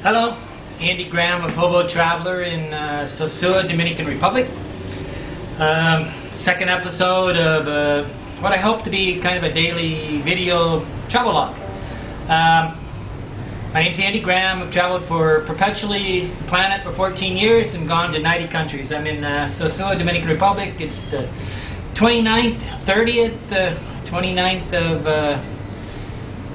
Hello, Andy Graham of Hobo Traveler in Sosua, Dominican Republic. Second episode of what I hope to be kind of a daily video travel log. My name's Andy Graham. I've traveled for perpetually the planet for 14 years and gone to 90 countries. I'm in Sosua, Dominican Republic. It's the 29th of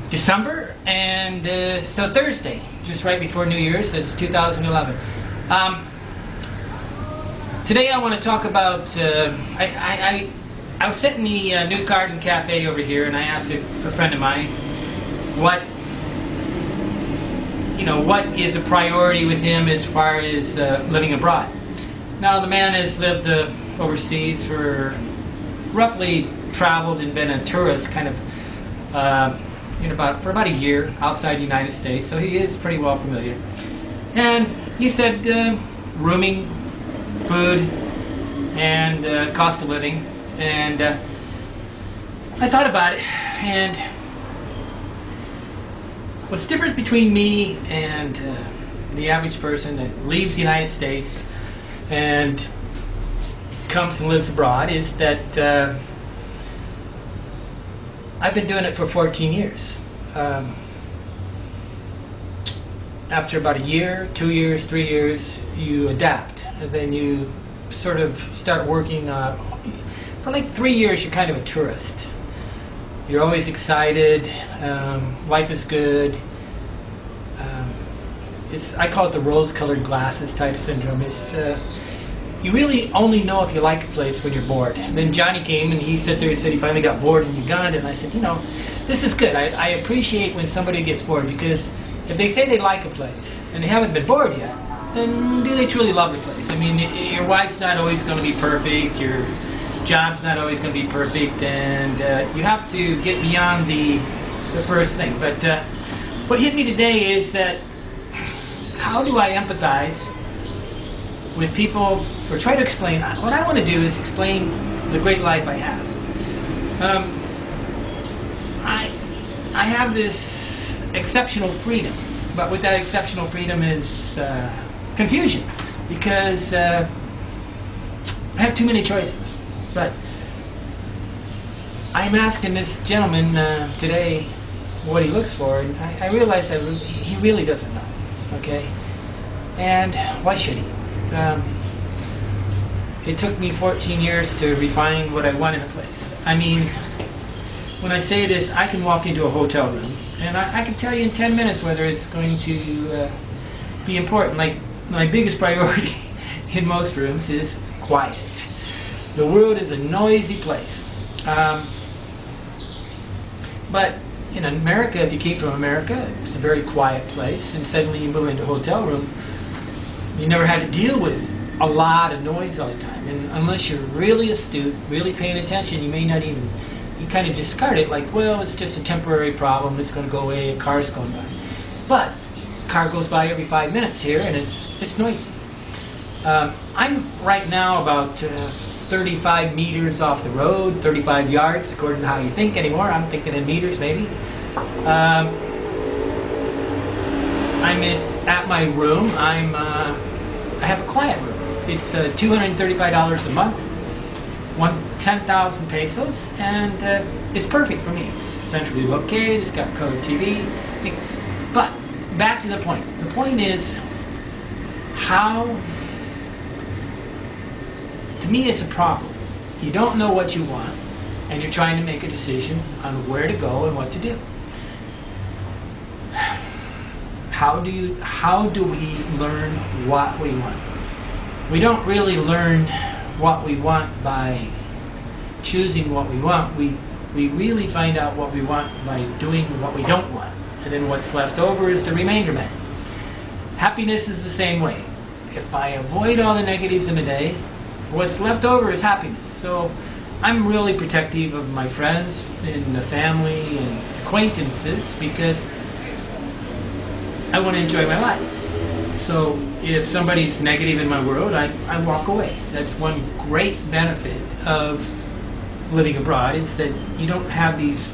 December, and so Thursday, just right before New Year's. It's 2011. Today I want to talk about, I was sitting in the New Garden Cafe over here, and I asked a friend of mine what is a priority with him as far as living abroad. Now, the man has lived overseas for roughly traveled and been a tourist kind of for about a year outside the United States, so he is pretty well familiar. And he said rooming, food, and cost of living. And I thought about it, and what's different between me and the average person that leaves the United States and comes and lives abroad is that I've been doing it for 14 years. After about a year, 2 years, 3 years, you adapt, and then you sort of start working. For like 3 years, you're kind of a tourist. You're always excited. Life is good. I call it the rose-colored glasses type syndrome. You really only know if you like a place when you're bored. And then Johnny came and he sat there and said he finally got bored in Uganda, and I said, this is good. I appreciate when somebody gets bored, because if they say they like a place and they haven't been bored yet, then do they truly love the place? I mean, your wife's not always going to be perfect, your job's not always going to be perfect, and you have to get beyond the first thing. But what hit me today is that how do I empathize with people, or try to explain? What I want to do is explain the great life I have. I have this exceptional freedom, but with that exceptional freedom is confusion, because I have too many choices. But I'm asking this gentleman today what he looks for, and I realize that he really doesn't know. Okay, and why should he? It took me 14 years to refine what I want in a place. I mean, when I say this, I can walk into a hotel room and I can tell you in 10 minutes whether it's going to be important. Like, my biggest priority in most rooms is quiet. The world is a noisy place. But in America, if you came from America, it's a very quiet place, and suddenly you move into a hotel room, you never had to deal with a lot of noise all the time. And unless you're really astute, really paying attention, you may not even, you kind of discard it like, well, it's just a temporary problem, it's going to go away, a car's going by. But a car goes by every 5 minutes here, and it's noisy. I'm right now about 35 meters off the road, 35 yards, according to how you think anymore. I'm thinking in meters, maybe. I'm at my room. I have a quiet room. It's $235 a month, 10,000 pesos, and it's perfect for me. It's centrally located. It's got color TV. But back to the point. The point is how. To me, it's a problem. You don't know what you want, and you're trying to make a decision on where to go and what to do. How do we learn what we want? We don't really learn what we want by choosing what we want. We really find out what we want by doing what we don't want. And then what's left over is the remainder man. Happiness is the same way. If I avoid all the negatives in the day, what's left over is happiness. So I'm really protective of my friends and the family and acquaintances, because I want to enjoy my life. So if somebody's negative in my world, I walk away. That's one great benefit of living abroad, is that you don't have these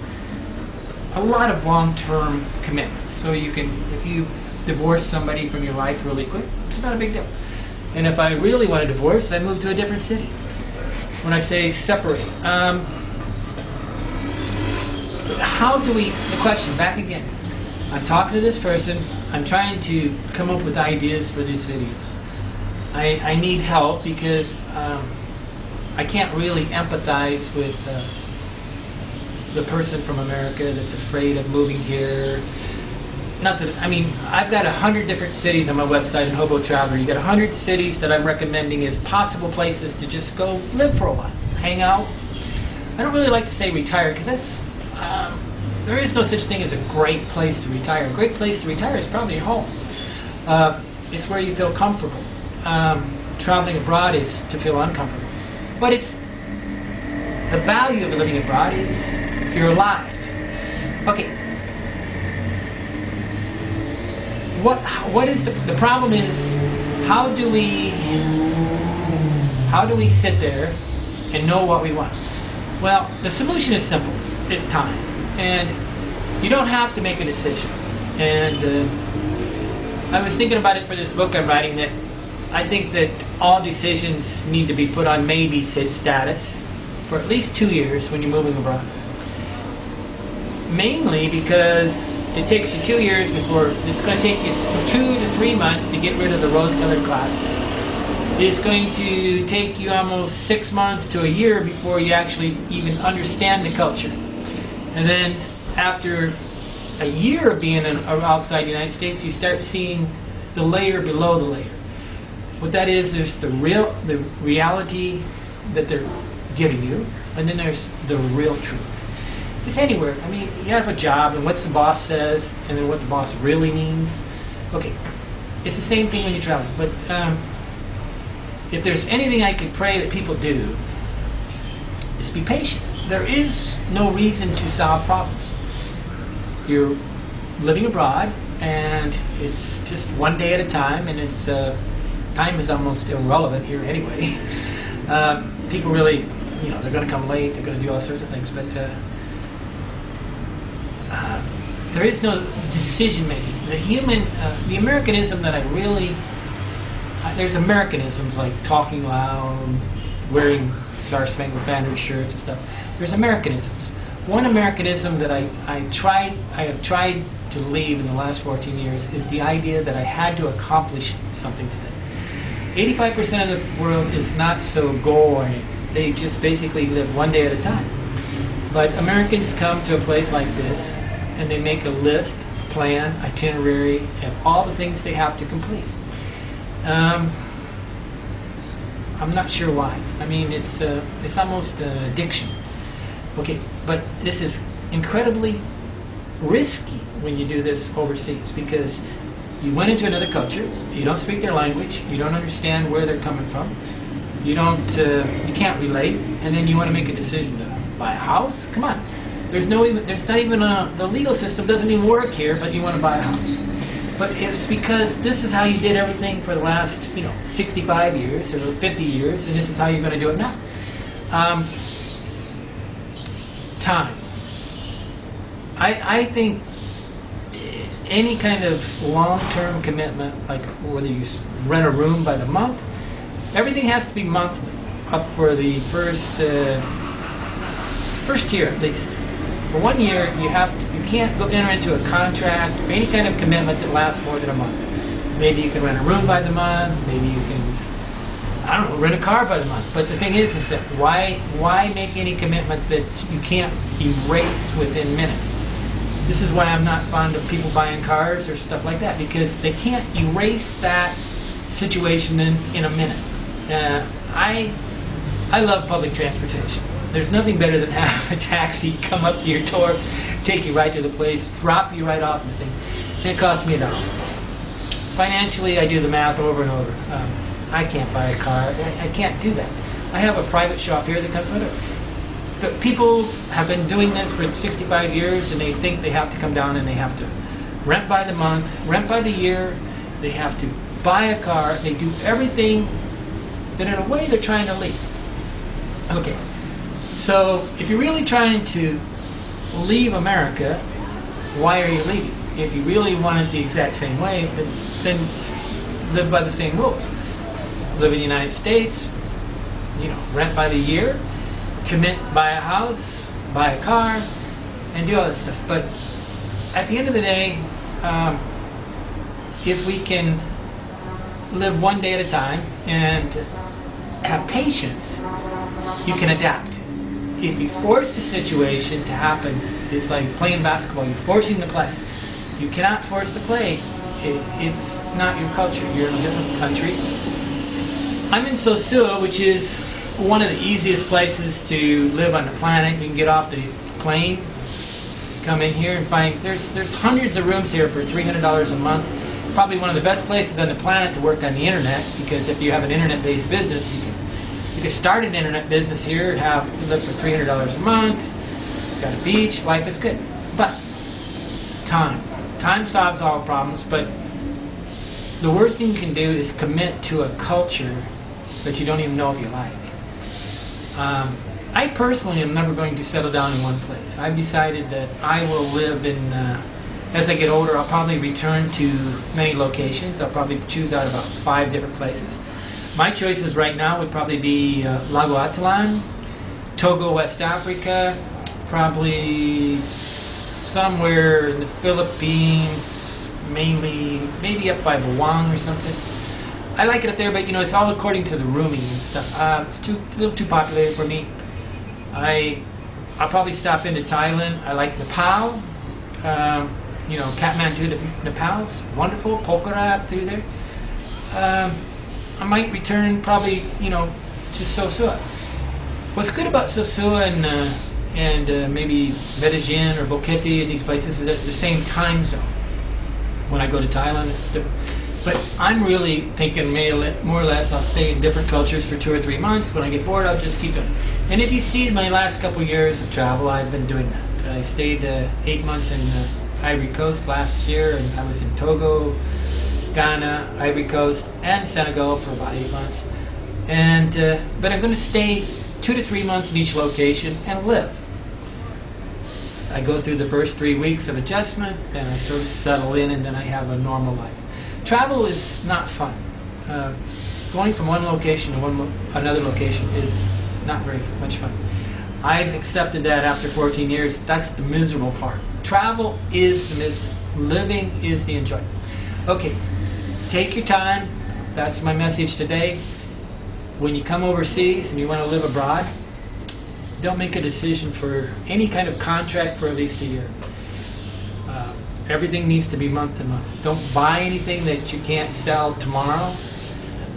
a lot of long-term commitments. So you can, if you divorce somebody from your life really quick, it's not a big deal. And if I really want a divorce, I move to a different city. When I say separate, how do we, the question, back again. I'm talking to this person, I'm trying to come up with ideas for these videos. I need help because I can't really empathize with the person from America that's afraid of moving here. Not that, I mean, I've got 100 different cities on my website in Hobo Traveler. You got 100 cities that I'm recommending as possible places to just go live for a while, hang out. I don't really like to say retire because that's, there is no such thing as a great place to retire. A great place to retire is probably your home. It's where you feel comfortable. Traveling abroad is to feel uncomfortable. But it's, the value of living abroad is you're alive. Okay. What is the problem is, how do we sit there and know what we want? Well, the solution is simple. It's time. And you don't have to make a decision. And I was thinking about it for this book I'm writing, that I think that all decisions need to be put on maybe status for at least 2 years when you're moving abroad. Mainly because it takes you 2 years before, it's going to take you 2 to 3 months to get rid of the rose-colored glasses. It's going to take you almost 6 months to a year before you actually even understand the culture. And then after a year of being outside the United States, you start seeing the layer below the layer. What that is, there's the reality that they're giving you, and then there's the real truth. It's anywhere. I mean, you have a job, and what the boss says, and then what the boss really means. Okay, it's the same thing when you travel. But if there's anything I could pray that people do, is be patient. There is no reason to solve problems. You're living abroad, and it's just one day at a time, and it's time is almost irrelevant here anyway. People really, you know, they're going to come late, they're going to do all sorts of things, but there is no decision making. The Americanism that I really, there's Americanisms like talking loud, wearing Star-Spangled Banner shirts and stuff. There's Americanisms. One Americanism that I have tried to leave in the last 14 years is the idea that I had to accomplish something today. 85% of the world is not so goal-oriented. They just basically live one day at a time. But Americans come to a place like this and they make a list, plan, itinerary, and all the things they have to complete. I'm not sure why. I mean, it's almost an addiction. Okay, but this is incredibly risky when you do this overseas, because you went into another culture, you don't speak their language, you don't understand where they're coming from, you can't relate, and then you want to make a decision to buy a house? Come on. The legal system doesn't even work here, but you want to buy a house. But it's because this is how you did everything for the last, 65 years or 50 years, and this is how you're going to do it now. Time. I think any kind of long-term commitment, like whether you rent a room by the month, everything has to be monthly, up for the first year at least. For 1 year, you can't go enter into a contract or any kind of commitment that lasts more than a month. Maybe you can rent a room by the month. Maybe you can, I don't know, rent a car by the month. But the thing is that why make any commitment that you can't erase within minutes? This is why I'm not fond of people buying cars or stuff like that, because they can't erase that situation in a minute. I love public transportation. There's nothing better than having a taxi come up to your door, take you right to the place, drop you right off the thing, and it costs me $1. Financially, I do the math over and over. I can't buy a car. I can't do that. I have a private chauffeur that comes with it. But people have been doing this for 65 years, and they think they have to come down and they have to rent by the month, rent by the year, they have to buy a car, they do everything that in a way they're trying to leave. Okay, so if you're really trying to leave America, why are you leaving? If you really want it the exact same way, then live by the same rules. Live in the United States, rent by the year, commit, buy a house, buy a car, and do all that stuff. But at the end of the day, if we can live one day at a time and have patience, you can adapt. If you force the situation to happen, it's like playing basketball. You're forcing the play. You cannot force the play. It's not your culture. You're in a different country. I'm in Sosua, which is one of the easiest places to live on the planet. You can get off the plane, come in here and find there's hundreds of rooms here for $300 a month. Probably one of the best places on the planet to work on the internet, because if you have an internet-based business, you can start an internet business here and live for $300 a month. You got a beach, life is good. But time solves all problems. But the worst thing you can do is commit to a culture that you don't even know if you like. I personally am never going to settle down in one place. I've decided that I will live in, as I get older, I'll probably return to many locations. I'll probably choose out about 5 different places. My choices right now would probably be Lago Atalan, Togo, West Africa, probably somewhere in the Philippines, mainly, maybe up by Buwang or something. I like it up there, but it's all according to the rooming and stuff. It's a little too populated for me. I'll probably stop into Thailand. I like Nepal. Kathmandu, Nepal's wonderful. Pokhara through there. I might return probably, to Sosua. What's good about Sosua and maybe Medellin or Bukiti and these places is at the same time zone. When I go to Thailand, it's different. But I'm really thinking more or less I'll stay in different cultures for 2 or 3 months. When I get bored, I'll just keep it. And if you see my last couple years of travel, I've been doing that. I stayed 8 months in Ivory Coast last year, and I was in Togo, Ghana, Ivory Coast, and Senegal for about 8 months. And but I'm going to stay 2 to 3 months in each location and live. I go through the first 3 weeks of adjustment, then I sort of settle in, and then I have a normal life. Travel is not fun. Going from one location to another location is not very much fun. I've accepted that after 14 years. That's the miserable part. Travel is the misery. Living is the enjoyment. Okay, take your time. That's my message today. When you come overseas and you want to live abroad, don't make a decision for any kind of contract for at least a year. Everything needs to be month to month. Don't buy anything that you can't sell tomorrow.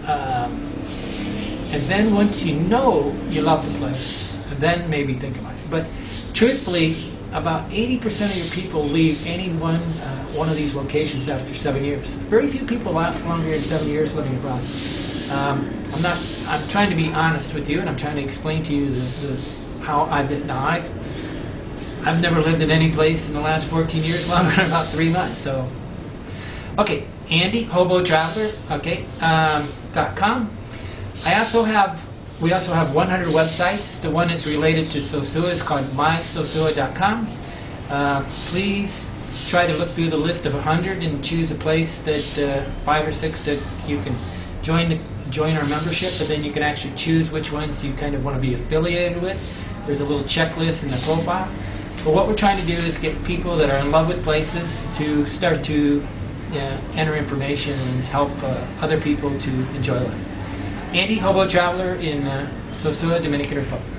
And then once you know you love the place, then maybe think about it. But truthfully, about 80% of your people leave any one of these locations after 7 years. Very few people last longer than 7 years living abroad. I'm trying to be honest with you, and I'm trying to explain to you how I've lived. Now, I've never lived in any place in the last 14 years longer than about 3 months. So, okay, Andy, Hobo Traveler, okay, .com. We also have 100 websites. The one that's related to Sosua is called mysosua.com. Please try to look through the list of 100 and choose a place that 5 or 6 that you can join our membership, but then you can actually choose which ones you kind of want to be affiliated with. There's a little checklist in the profile. But what we're trying to do is get people that are in love with places to start to enter information and help other people to enjoy life. Andy, Hobo Traveler in Sosua, Dominican Republic.